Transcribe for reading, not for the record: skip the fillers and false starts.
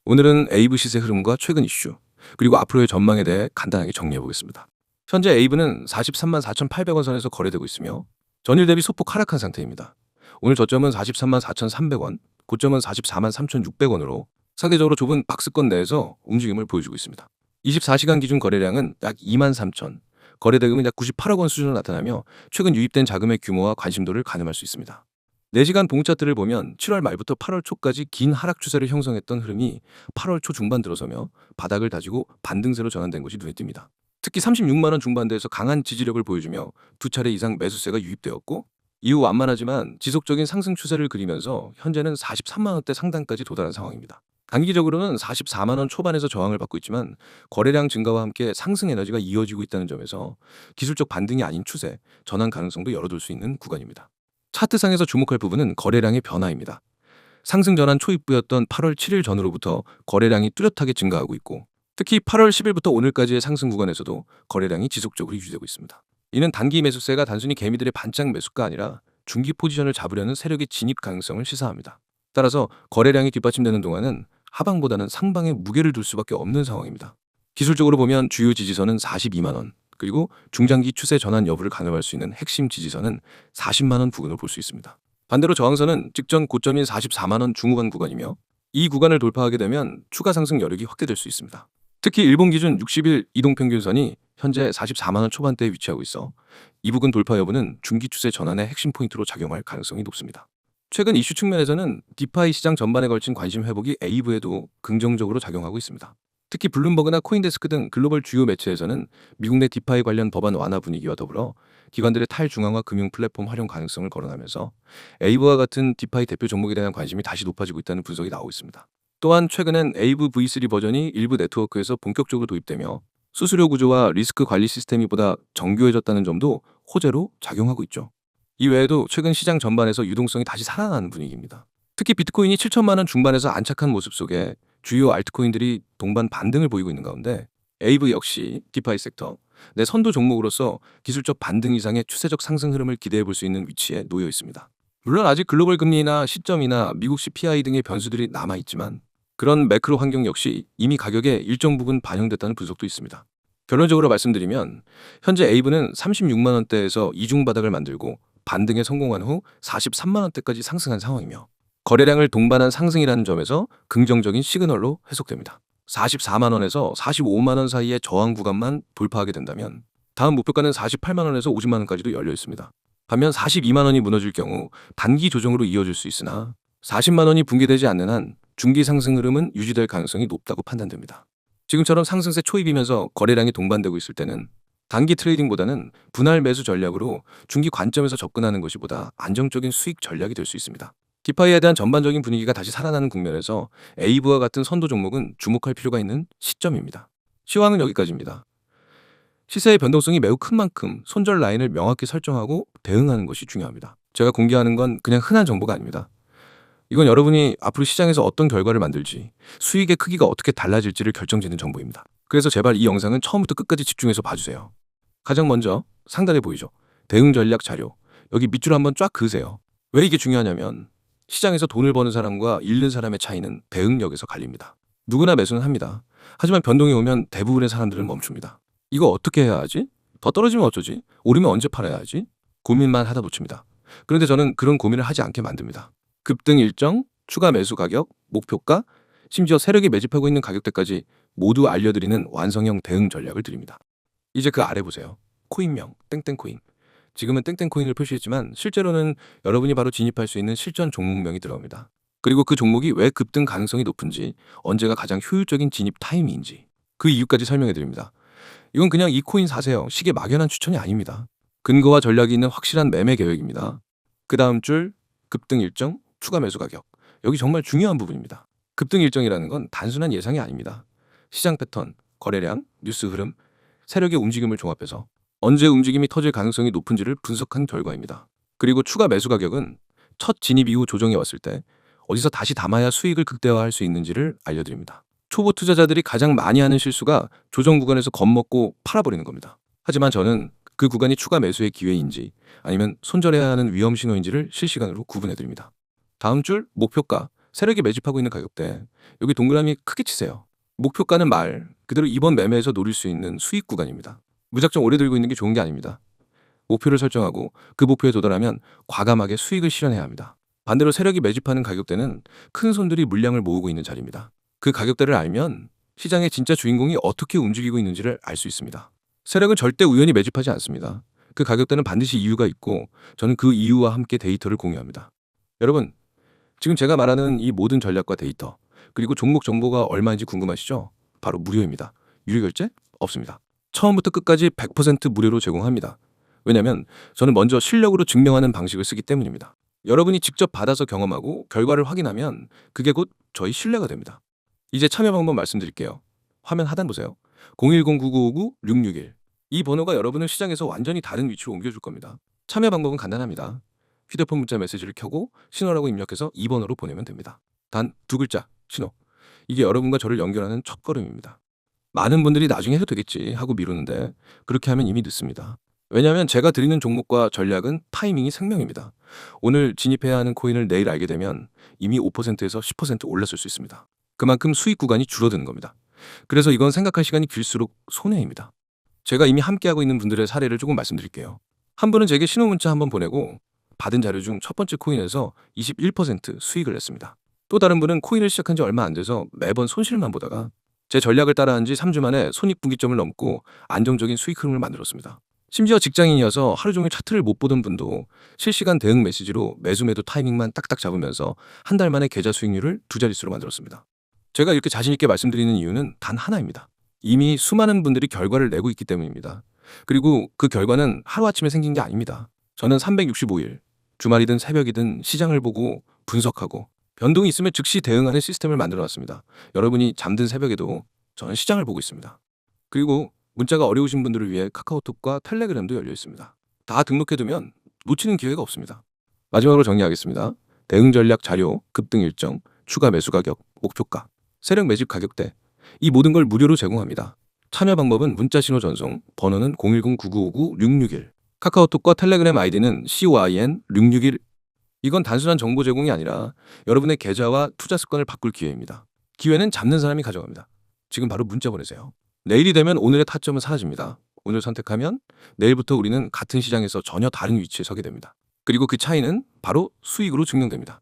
오늘은 에이브 시세 흐름과 최근 이슈, 그리고 앞으로의 전망에 대해 간단하게 정리해 보겠습니다. 현재 에이브는 43만 4,800원 선에서 거래되고 있으며 전일 대비 소폭 하락한 상태입니다. 오늘 저점은 43만 4,300원, 고점은 44만 3,600원으로 상대적으로 좁은 박스권 내에서 움직임을 보여주고 있습니다. 24시간 기준 거래량은 약 2만 3천, 거래 대금은 약 98억 원 수준으로 나타나며 최근 유입된 자금의 규모와 관심도를 가늠할 수 있습니다. 4시간 봉 차트를 보면 7월 말부터 8월 초까지 긴 하락 추세를 형성했던 흐름이 8월 초 중반 들어서며 바닥을 다지고 반등세로 전환된 것이 눈에 띕니다. 특히 36만 원 중반대에서 강한 지지력을 보여주며 두 차례 이상 매수세가 유입되었고 이후 완만하지만 지속적인 상승 추세를 그리면서 현재는 43만 원대 상단까지 도달한 상황입니다. 단기적으로는 44만 원 초반에서 저항을 받고 있지만 거래량 증가와 함께 상승 에너지가 이어지고 있다는 점에서 기술적 반등이 아닌 추세, 전환 가능성도 열어둘 수 있는 구간입니다. 차트상에서 주목할 부분은 거래량의 변화입니다. 상승 전환 초입부였던 8월 7일 전후로부터 거래량이 뚜렷하게 증가하고 있고 특히 8월 10일부터 오늘까지의 상승 구간에서도 거래량이 지속적으로 유지되고 있습니다. 이는 단기 매수세가 단순히 개미들의 반짝 매수가 아니라 중기 포지션을 잡으려는 세력의 진입 가능성을 시사합니다. 따라서 거래량이 뒷받침되는 동안은 하방보다는 상방에 무게를 둘 수밖에 없는 상황입니다. 기술적으로 보면 주요 지지선은 42만 원, 그리고 중장기 추세 전환 여부를 가늠할 수 있는 핵심 지지선은 40만 원 부근을 볼 수 있습니다. 반대로 저항선은 직전 고점인 44만 원 중후반 구간이며 이 구간을 돌파하게 되면 추가 상승 여력이 확대될 수 있습니다. 특히 일본 기준 60일 이동평균선이 현재 44만 원 초반대에 위치하고 있어 이 부근 돌파 여부는 중기 추세 전환의 핵심 포인트로 작용할 가능성이 높습니다. 최근 이슈 측면에서는 디파이 시장 전반에 걸친 관심 회복이 에이브에도 긍정적으로 작용하고 있습니다. 특히 블룸버그나 코인데스크 등 글로벌 주요 매체에서는 미국 내 디파이 관련 법안 완화 분위기와 더불어 기관들의 탈중앙화 금융 플랫폼 활용 가능성을 거론하면서 에이브와 같은 디파이 대표 종목에 대한 관심이 다시 높아지고 있다는 분석이 나오고 있습니다. 또한 최근엔 에이브 V3 버전이 일부 네트워크에서 본격적으로 도입되며 수수료 구조와 리스크 관리 시스템이 보다 정교해졌다는 점도 호재로 작용하고 있죠. 이 외에도 최근 시장 전반에서 유동성이 다시 살아나는 분위기입니다. 특히 비트코인이 7천만 원 중반에서 안착한 모습 속에 주요 알트코인들이 동반 반등을 보이고 있는 가운데 에이브 역시 디파이 섹터 내 선도 종목으로서 기술적 반등 이상의 추세적 상승 흐름을 기대해 볼 수 있는 위치에 놓여 있습니다. 물론 아직 글로벌 금리나 시점이나 미국 CPI 등의 변수들이 남아있지만 그런 매크로 환경 역시 이미 가격에 일정 부분 반영됐다는 분석도 있습니다. 결론적으로 말씀드리면 현재 에이브는 36만 원대에서 이중 바닥을 만들고 반등에 성공한 후 43만 원대까지 상승한 상황이며 거래량을 동반한 상승이라는 점에서 긍정적인 시그널로 해석됩니다. 44만 원에서 45만 원 사이의 저항 구간만 돌파하게 된다면 다음 목표가는 48만 원에서 50만 원까지도 열려 있습니다. 반면 42만 원이 무너질 경우 단기 조정으로 이어질 수 있으나 40만 원이 붕괴되지 않는 한 중기 상승 흐름은 유지될 가능성이 높다고 판단됩니다. 지금처럼 상승세 초입이면서 거래량이 동반되고 있을 때는 단기 트레이딩보다는 분할 매수 전략으로 중기 관점에서 접근하는 것이 보다 안정적인 수익 전략이 될 수 있습니다. 디파이에 대한 전반적인 분위기가 다시 살아나는 국면에서 에이브와 같은 선도 종목은 주목할 필요가 있는 시점입니다. 시황은 여기까지입니다. 시세의 변동성이 매우 큰 만큼 손절 라인을 명확히 설정하고 대응하는 것이 중요합니다. 제가 공개하는 건 그냥 흔한 정보가 아닙니다. 이건 여러분이 앞으로 시장에서 어떤 결과를 만들지, 수익의 크기가 어떻게 달라질지를 결정짓는 정보입니다. 그래서 제발 이 영상은 처음부터 끝까지 집중해서 봐주세요. 가장 먼저 상단에 보이죠? 대응 전략 자료. 여기 밑줄 한번 쫙 그으세요. 왜 이게 중요하냐면 시장에서 돈을 버는 사람과 잃는 사람의 차이는 대응력에서 갈립니다. 누구나 매수는 합니다. 하지만 변동이 오면 대부분의 사람들은 멈춥니다. 이거 어떻게 해야 하지? 더 떨어지면 어쩌지? 오르면 언제 팔아야 하지? 고민만 하다 놓칩니다. 그런데 저는 그런 고민을 하지 않게 만듭니다. 급등 일정, 추가 매수 가격, 목표가, 심지어 세력이 매집하고 있는 가격대까지 모두 알려드리는 완성형 대응 전략을 드립니다. 이제 그 아래 보세요. 코인명, 땡땡코인. 지금은 땡땡코인을 표시했지만 실제로는 여러분이 바로 진입할 수 있는 실전 종목명이 들어갑니다. 그리고 그 종목이 왜 급등 가능성이 높은지, 언제가 가장 효율적인 진입 타이밍인지 그 이유까지 설명해 드립니다. 이건 그냥 이 코인 사세요. 식의 막연한 추천이 아닙니다. 근거와 전략이 있는 확실한 매매 계획입니다. 그 다음 줄 급등 일정, 추가 매수 가격. 여기 정말 중요한 부분입니다. 급등 일정이라는 건 단순한 예상이 아닙니다. 시장 패턴, 거래량, 뉴스 흐름, 세력의 움직임을 종합해서 언제 움직임이 터질 가능성이 높은지를 분석한 결과입니다. 그리고 추가 매수 가격은 첫 진입 이후 조정이 왔을 때 어디서 다시 담아야 수익을 극대화할 수 있는지를 알려드립니다. 초보 투자자들이 가장 많이 하는 실수가 조정 구간에서 겁먹고 팔아버리는 겁니다. 하지만 저는 그 구간이 추가 매수의 기회인지 아니면 손절해야 하는 위험 신호인지를 실시간으로 구분해드립니다. 다음 줄 목표가 세력이 매집하고 있는 가격대, 여기 동그라미 크게 치세요. 목표가는 말 그대로 이번 매매에서 노릴 수 있는 수익 구간입니다. 무작정 오래 들고 있는 게 좋은 게 아닙니다. 목표를 설정하고 그 목표에 도달하면 과감하게 수익을 실현해야 합니다. 반대로 세력이 매집하는 가격대는 큰 손들이 물량을 모으고 있는 자리입니다. 그 가격대를 알면 시장의 진짜 주인공이 어떻게 움직이고 있는지를 알 수 있습니다. 세력은 절대 우연히 매집하지 않습니다. 그 가격대는 반드시 이유가 있고 저는 그 이유와 함께 데이터를 공유합니다. 여러분, 지금 제가 말하는 이 모든 전략과 데이터, 그리고 종목 정보가 얼마인지 궁금하시죠? 바로 무료입니다. 유료 결제 없습니다. 처음부터 끝까지 100% 무료로 제공합니다. 왜냐하면 저는 먼저 실력으로 증명하는 방식을 쓰기 때문입니다. 여러분이 직접 받아서 경험하고 결과를 확인하면 그게 곧 저희 신뢰가 됩니다. 이제 참여 방법 말씀드릴게요. 화면 하단 보세요. 010-9959-661. 이 번호가 여러분을 시장에서 완전히 다른 위치로 옮겨줄 겁니다. 참여 방법은 간단합니다. 휴대폰 문자 메시지를 켜고 신호라고 입력해서 2번으로 보내면 됩니다. 단 두 글자, 신호. 이게 여러분과 저를 연결하는 첫걸음입니다. 많은 분들이 나중에 해도 되겠지 하고 미루는데 그렇게 하면 이미 늦습니다. 왜냐하면 제가 드리는 종목과 전략은 타이밍이 생명입니다. 오늘 진입해야 하는 코인을 내일 알게 되면 이미 5%에서 10% 올랐을 수 있습니다. 그만큼 수익 구간이 줄어드는 겁니다. 그래서 이건 생각할 시간이 길수록 손해입니다. 제가 이미 함께하고 있는 분들의 사례를 조금 말씀드릴게요. 한 분은 제게 신호 문자 한번 보내고 받은 자료 중 첫 번째 코인에서 21% 수익을 냈습니다. 또 다른 분은 코인을 시작한 지 얼마 안 돼서 매번 손실만 보다가 제 전략을 따라한 지 3주 만에 손익분기점을 넘고 안정적인 수익 흐름을 만들었습니다. 심지어 직장인이어서 하루 종일 차트를 못 보던 분도 실시간 대응 메시지로 매수 매도 타이밍만 딱딱 잡으면서 한 달 만에 계좌 수익률을 두 자릿수로 만들었습니다. 제가 이렇게 자신 있게 말씀드리는 이유는 단 하나입니다. 이미 수많은 분들이 결과를 내고 있기 때문입니다. 그리고 그 결과는 하루아침에 생긴 게 아닙니다. 저는 365일, 주말이든 새벽이든 시장을 보고 분석하고 변동이 있으면 즉시 대응하는 시스템을 만들어 놨습니다. 여러분이 잠든 새벽에도 저는 시장을 보고 있습니다. 그리고 문자가 어려우신 분들을 위해 카카오톡과 텔레그램도 열려 있습니다. 다 등록해두면 놓치는 기회가 없습니다. 마지막으로 정리하겠습니다. 대응 전략 자료, 급등 일정, 추가 매수 가격, 목표가, 세력 매집 가격대, 이 모든 걸 무료로 제공합니다. 참여 방법은 문자 신호 전송, 번호는 010-9959-661, 카카오톡과 텔레그램 아이디는 COIN661. 이건 단순한 정보 제공이 아니라 여러분의 계좌와 투자 습관을 바꿀 기회입니다. 기회는 잡는 사람이 가져갑니다. 지금 바로 문자 보내세요. 내일이 되면 오늘의 타점은 사라집니다. 오늘 선택하면 내일부터 우리는 같은 시장에서 전혀 다른 위치에 서게 됩니다. 그리고 그 차이는 바로 수익으로 증명됩니다.